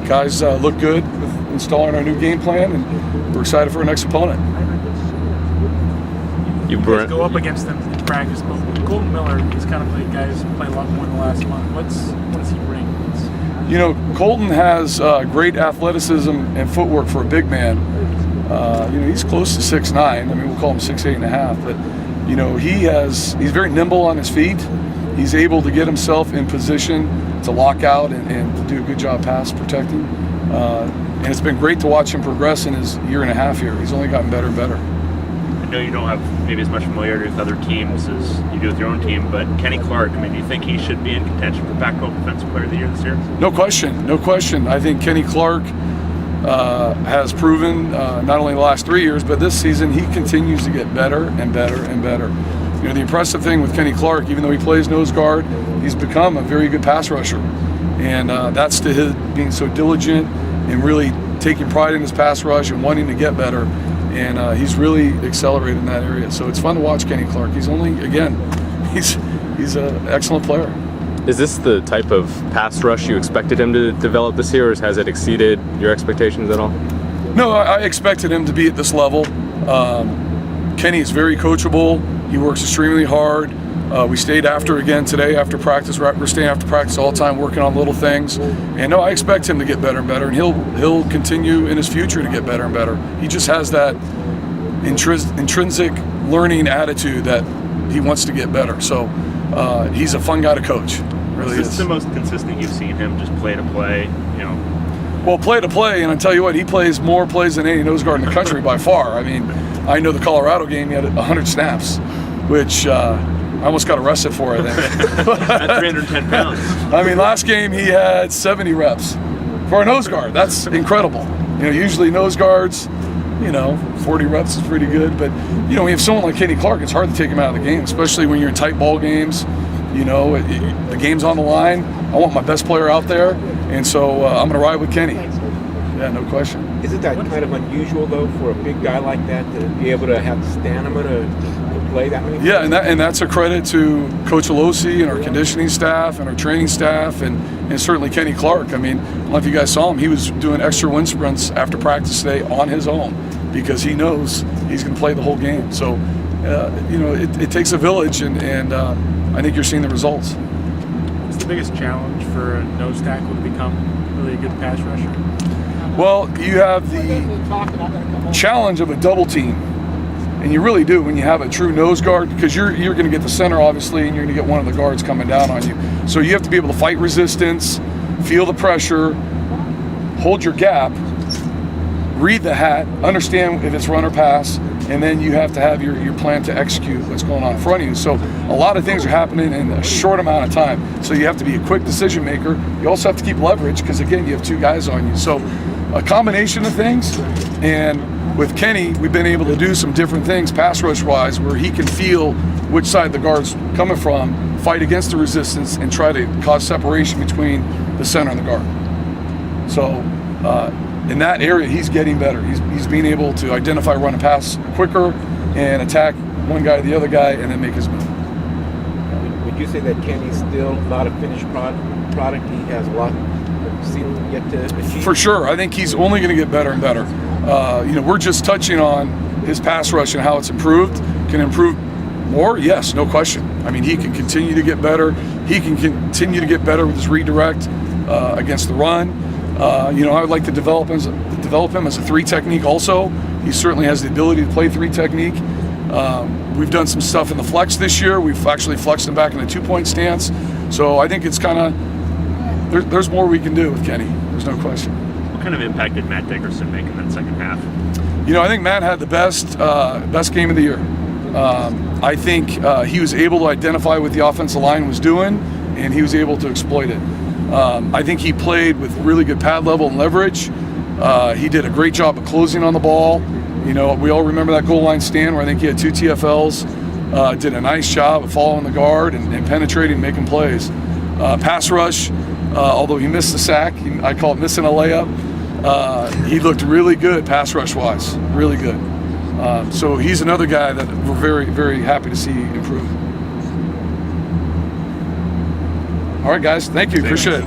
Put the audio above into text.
Guys look good with installing our new game plan, and we're excited for our next opponent. You guys go up against them in practice, but Colton Miller, he's kind of a guy who's played a lot more in the last month. What does he bring? You know, Colton has great athleticism and footwork for a big man. You know, he's close to 6'9". I mean, we'll call him 6'8.5", but you know, he's very nimble on his feet. He's able to get himself in position to lock out and to do a good job pass protecting. And it's been great to watch him progress in his year and a half here. He's only gotten better and better. I know you don't have maybe as much familiarity with other teams as you do with your own team, but Kenny Clark, I mean, do you think he should be in contention for Pac-12 Defensive Player of the Year this year? No question, no question. I think Kenny Clark has proven not only the last 3 years, but this season he continues to get better and better and better. You know, the impressive thing with Kenny Clark, even though he plays nose guard, he's become a very good pass rusher. And that's to his being so diligent and really taking pride in his pass rush and wanting to get better. And he's really accelerated in that area. So it's fun to watch Kenny Clark. He's an excellent player. Is this the type of pass rush you expected him to develop this year, or has it exceeded your expectations at all? No, I expected him to be at this level. Kenny is very coachable. He works extremely hard. We stayed after again today after practice. We're staying after practice all the time, working on little things. And no, I expect him to get better and better, and he'll continue in his future to get better and better. He just has that intrinsic learning attitude that he wants to get better. So he's a fun guy to coach. Really is. This is the most consistent you've seen him, just play to play, you know? Well, play to play, and I tell you what, he plays more plays than any nose guard in the country by far. I mean, I know the Colorado game, he had 100 snaps, which I almost got arrested for, I think. At 310 pounds. I mean, last game he had 70 reps for a nose guard. That's incredible. You know, usually nose guards, you know, 40 reps is pretty good. But, you know, when you have someone like Kenny Clark, it's hard to take him out of the game, especially when you're in tight ball games. You know, the game's on the line. I want my best player out there, and so I'm going to ride with Kenny. Yeah, no question. Isn't that kind of unusual, though, for a big guy like that to be able to have the stamina to play that many? Yeah, and that's a credit to Coach Alosi and our conditioning staff and our training staff and certainly Kenny Clark. I mean, I don't know if you guys saw him. He was doing extra wind sprints after practice today on his own because he knows he's going to play the whole game. So, you know, it takes a village, and I think you're seeing the results. What's the biggest challenge for a nose tackle to become really a good pass rusher? Well, you have the challenge of a double team, and you really do when you have a true nose guard, because you're going to get the center, obviously, and you're going to get one of the guards coming down on you. So you have to be able to fight resistance, feel the pressure, hold your gap, read the hat, understand if it's run or pass, and then you have to have your plan to execute what's going on in front of you. So a lot of things are happening in a short amount of time. So you have to be a quick decision maker. You also have to keep leverage because, again, you have two guys on you. So a combination of things. And with Kenny, we've been able to do some different things pass rush wise where he can feel which side the guard's coming from, fight against the resistance, and try to cause separation between the center and the guard. So in that area, he's getting better. He's being able to identify run and pass quicker and attack one guy to the other guy and then make his move. Would you say that Kenny's still not a finished product? He has a lot yet to achieve? For sure. I think he's only going to get better and better. You know, we're just touching on his pass rush and how it's improved. Can improve more? Yes, no question. I mean, he can continue to get better. He can continue to get better with his redirect against the run. You know, I would like to develop him as a 3 technique also. He certainly has the ability to play 3 technique. We've done some stuff in the flex this year. We've actually flexed him back in a 2-point stance. So I think it's kind of, there's more we can do with Kenny. There's no question. What kind of impact did Matt Dickerson make in that second half? You know, I think Matt had the best game of the year. I think he was able to identify what the offensive line was doing, and he was able to exploit it. I think he played with really good pad level and leverage. He did a great job of closing on the ball. You know, we all remember that goal line stand where I think he had 2 TFLs. Did a nice job of following the guard and penetrating, making plays. Pass rush, although he missed the sack, I call it missing a layup. He looked really good pass rush wise, really good. So he's another guy that we're very, very happy to see improve. All right, guys, thank you. Appreciate it.